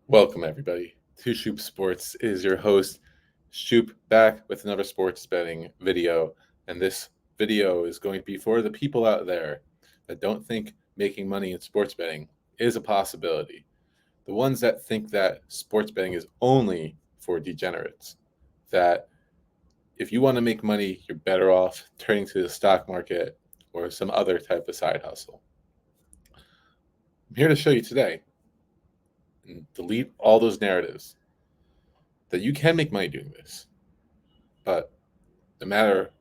Welcome, everybody, to Shoop Sports. It is your host, Shoop, back with another sports betting video. And this video is going to be for the people out there that don't think making money in sports betting is a possibility. The ones that think that sports betting is only for degenerates. That if you want to make money, you're better off turning to the stock market or some other type of side hustle. I'm here to show you today and delete all those narratives that you can make money doing this. But no matter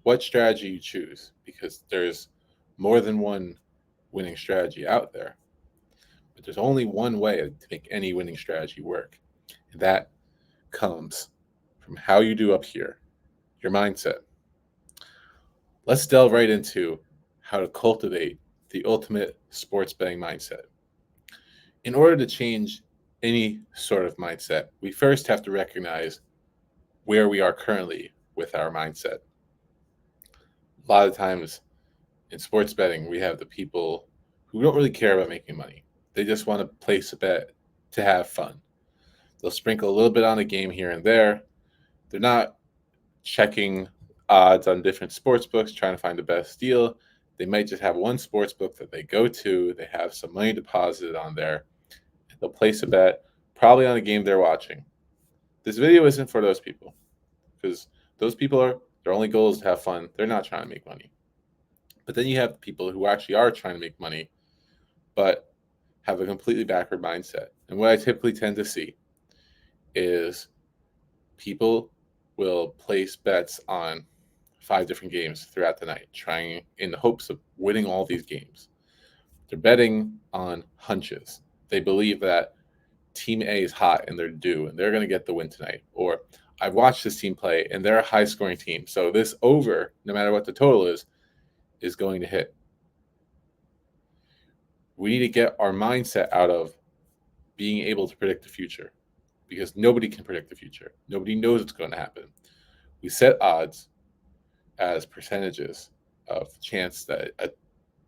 what strategy you choose, because there's more than one winning strategy out there, but there's only one way to make any winning strategy work. And that comes from how you do up here, your mindset. Let's delve right into how to cultivate the ultimate sports betting mindset. In order to change any sort of mindset, we first have to recognize where we are currently with our mindset. A lot of times in sports betting, we have the people who don't really care about making money. They just want to place a bet to have fun. They'll sprinkle a little bit on a game here and there. They're not checking odds on different sports books, trying to find the best deal. They might just have one sports book that they go to. They have some money deposited on there. They'll place a bet, probably on a game they're watching. This video isn't for those people because those people their only goal is to have fun. They're not trying to make money. But then you have people who actually are trying to make money, but have a completely backward mindset. And what I typically tend to see is people will place bets on 5 different games throughout the night, trying in the hopes of winning all these games. They're betting on hunches. They believe that team A is hot and they're due and they're going to get the win tonight. Or I've watched this team play and they're a high scoring team. So this over, no matter what the total is going to hit. We need to get our mindset out of being able to predict the future because nobody can predict the future. Nobody knows what's going to happen. We set odds as percentages of chance that a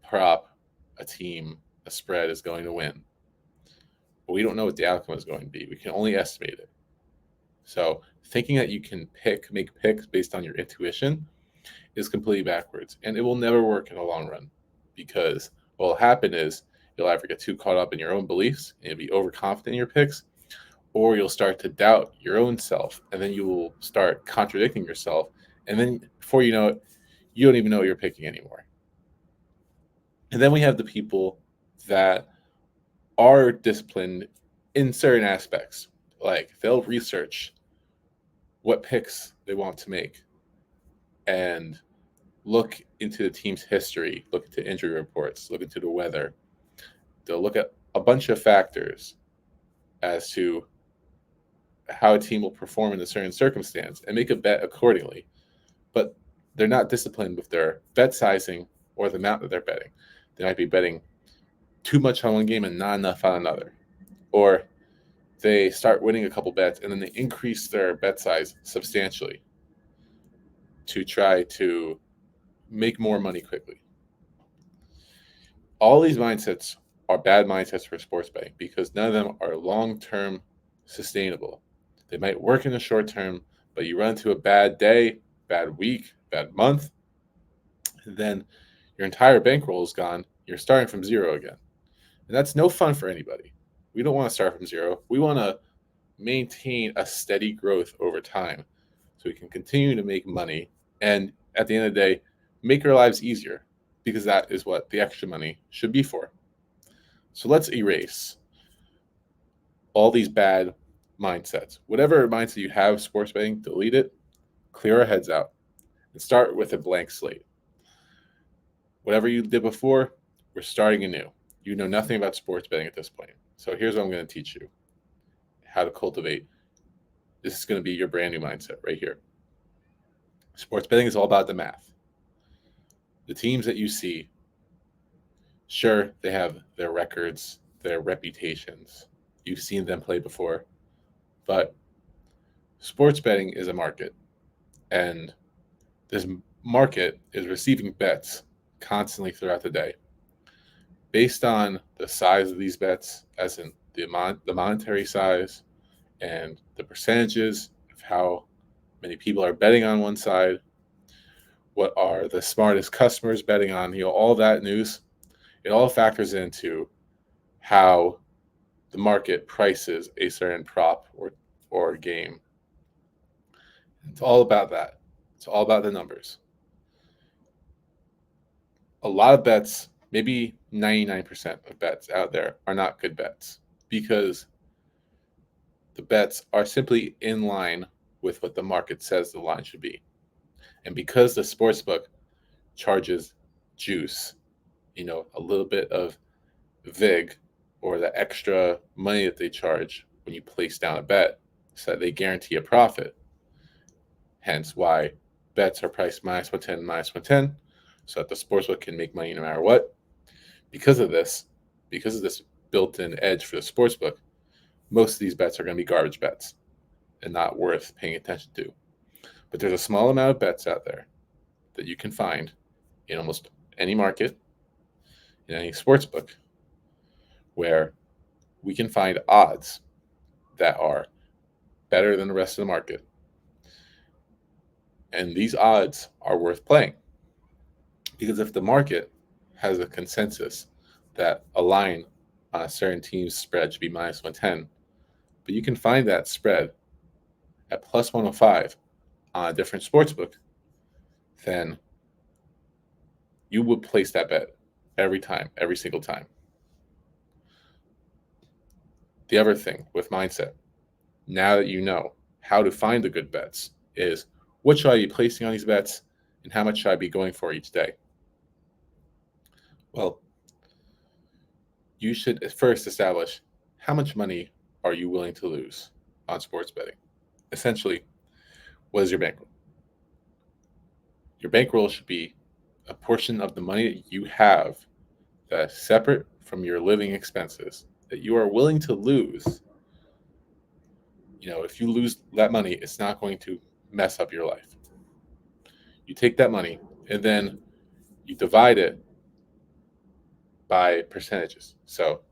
prop, a team, a spread is going to win. But we don't know what the outcome is going to be. We can only estimate it. So thinking that you can make picks based on your intuition is completely backwards. And it will never work in the long run because what will happen is you'll either get too caught up in your own beliefs and be overconfident in your picks, or you'll start to doubt your own self. And then you will start contradicting yourself. And then before you know it, you don't even know what you're picking anymore. And then we have the people that are disciplined in certain aspects. Like they'll research what picks they want to make and look into the team's history, look into injury reports, look into the weather. They'll look at a bunch of factors as to how a team will perform in a certain circumstance and make a bet accordingly. But they're not disciplined with their bet sizing or the amount that they're betting. They might be betting too much on one game and not enough on another. Or they start winning a couple bets and then they increase their bet size substantially to try to make more money quickly. All these mindsets are bad mindsets for sports betting because none of them are long-term sustainable. They might work in the short term, but you run into a bad day, bad week, bad month, and then your entire bankroll is gone. You're starting from zero again. And that's no fun for anybody. We don't want to start from zero. We want to maintain a steady growth over time so we can continue to make money and at the end of the day, make our lives easier because that is what the extra money should be for. So let's erase all these bad mindsets. Whatever mindset you have, sports betting, delete it, clear our heads out, and start with a blank slate. Whatever you did before, we're starting anew. You know nothing about sports betting at this point. So here's what I'm going to teach you how to cultivate. This is going to be your brand new mindset right here. Sports betting is all about the math. The teams that you see, sure, they have their records, their reputations. You've seen them play before. But sports betting is a market. And this market is receiving bets constantly throughout the day. based on the size of these bets, as in the monetary size and the percentages of how many people are betting on one side, what are the smartest customers betting on, all that news, it all factors into how the market prices a certain prop or game. It's all about that. It's all about the numbers. A lot of bets, maybe 99% of bets out there, are not good bets because the bets are simply in line with what the market says the line should be. And because the sportsbook charges juice, a little bit of VIG or the extra money that they charge when you place down a bet so that they guarantee a profit. Hence why bets are priced minus 110, minus 110, so that the sportsbook can make money no matter what. Because of this built-in edge for the sportsbook, most of these bets are going to be garbage bets and not worth paying attention to. But there's a small amount of bets out there that you can find in almost any market, in any sportsbook, where we can find odds that are better than the rest of the market. And these odds are worth playing. Because if the market has a consensus that a line on a certain team's spread should be minus 110, but you can find that spread at plus 105 on a different sportsbook, then you would place that bet every time, every single time. The other thing with mindset, now that you know how to find the good bets, is what should I be placing on these bets and how much should I be going for each day? Well, you should first establish how much money are you willing to lose on sports betting. Essentially, what is your bankroll? Your bankroll should be a portion of the money that you have that's separate from your living expenses that you are willing to lose. If you lose that money, it's not going to mess up your life. You take that money and then you divide it by percentages. So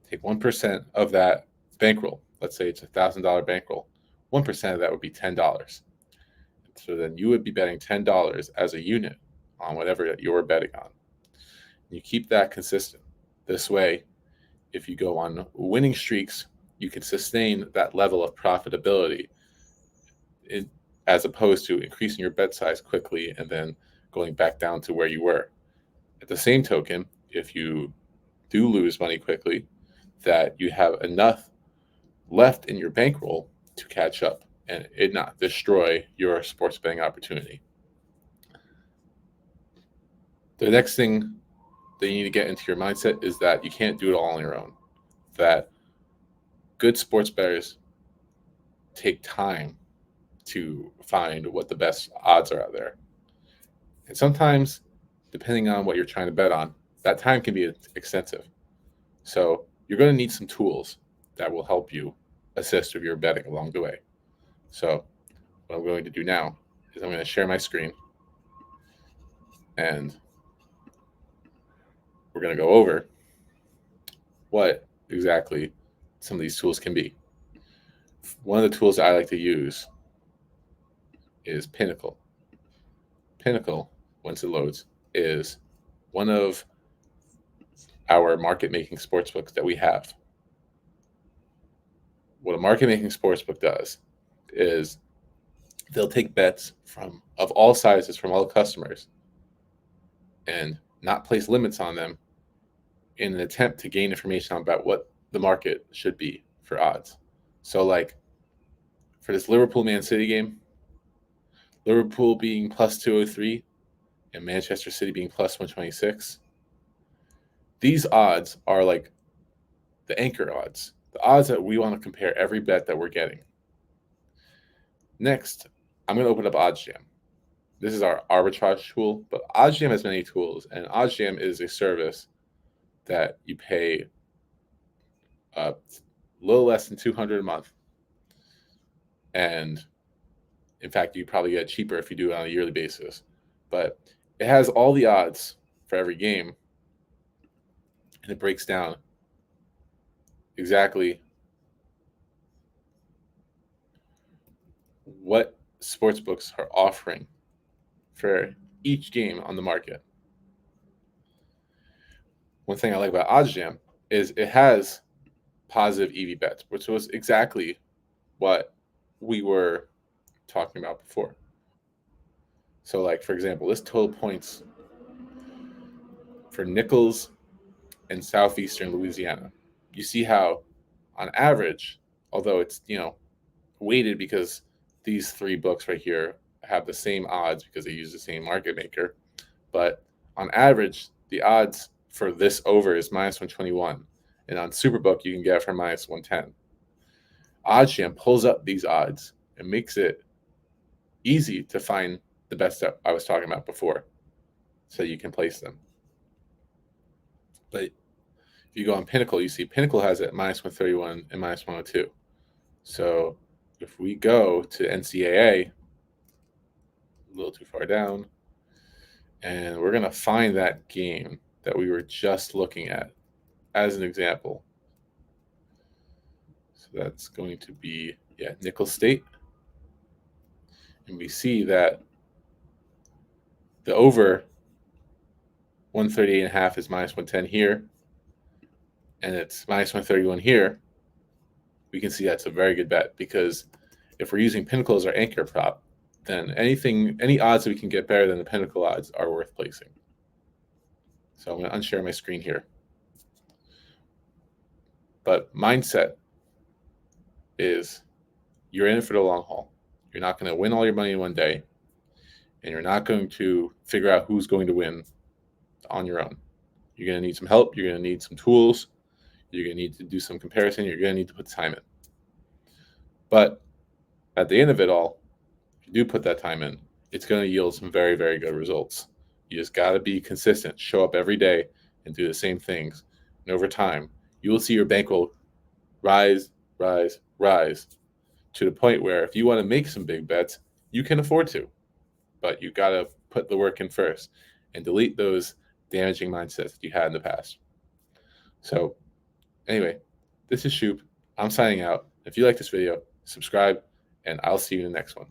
take 1% of that bankroll. Let's say it's $1,000 bankroll. 1% of that would be $10. So then you would be betting $10 as a unit on whatever you're betting on. You keep that consistent. This way, if you go on winning streaks, you can sustain that level of profitability as opposed to increasing your bet size quickly and then going back down to where you were. At the same token, if you do lose money quickly, that you have enough left in your bankroll to catch up and it not destroy your sports betting opportunity. The next thing that you need to get into your mindset is that you can't do it all on your own. That good sports bettors take time to find what the best odds are out there. And sometimes, depending on what you're trying to bet on, that time can be extensive. So you're going to need some tools that will help you assist with your betting along the way. So what I'm going to do now is I'm going to share my screen and we're going to go over what exactly some of these tools can be. One of the tools I like to use is Pinnacle. Pinnacle, once it loads, is one of our market-making sportsbooks that we have. What a market-making sportsbook does is they'll take bets of all sizes from all customers and not place limits on them in an attempt to gain information about what the market should be for odds. So like for this Liverpool-Man City game, Liverpool being plus 203 and Manchester City being plus 126, these odds are like the anchor odds, the odds that we want to compare every bet that we're getting. Next, I'm going to open up OddsJam. This is our arbitrage tool, but OddsJam has many tools, and OddsJam is a service that you pay a little less than $200 a month. And in fact, you probably get cheaper if you do it on a yearly basis. But it has all the odds for every game and it breaks down exactly what sports books are offering for each game on the market. One thing I like about OddsJam is it has positive EV bets, which was exactly what we were talking about before. So, like, for example, this total points for Nichols and southeastern Louisiana. You see how, on average, although it's, weighted because these three books right here have the same odds because they use the same market maker, but on average, the odds for this over is minus 121. And on Superbook, you can get it for minus 110. OddsJam pulls up these odds and makes it easy to find the best that I was talking about before so you can place them. But if you go on Pinnacle, you see Pinnacle has it at minus 131 and minus 102. So if we go to NCAA, a little too far down, and we're going to find that game that we were just looking at as an example. So that's going to be, Nicholls State. And we see that the over 138.5 is minus 110 here, and it's minus 131 here. We can see that's a very good bet because if we're using Pinnacle as our anchor prop, then any odds that we can get better than the Pinnacle odds are worth placing. So I'm going to unshare my screen here. But mindset is you're in it for the long haul. You're not going to win all your money in one day, and you're not going to figure out who's going to win on your own. You're going to need some help. You're going to need some tools. You're going to need to do some comparison. You're going to need to put time in. But at the end of it all, if you do put that time in, it's going to yield some very, very good results. You just got to be consistent, show up every day and do the same things. And over time, you will see your bankroll rise, rise, rise to the point where if you want to make some big bets, you can afford to. But you got to put the work in first and delete those damaging mindsets that you had in the past. So anyway, this is Shoop. I'm signing out. If you like this video, subscribe, and I'll see you in the next one.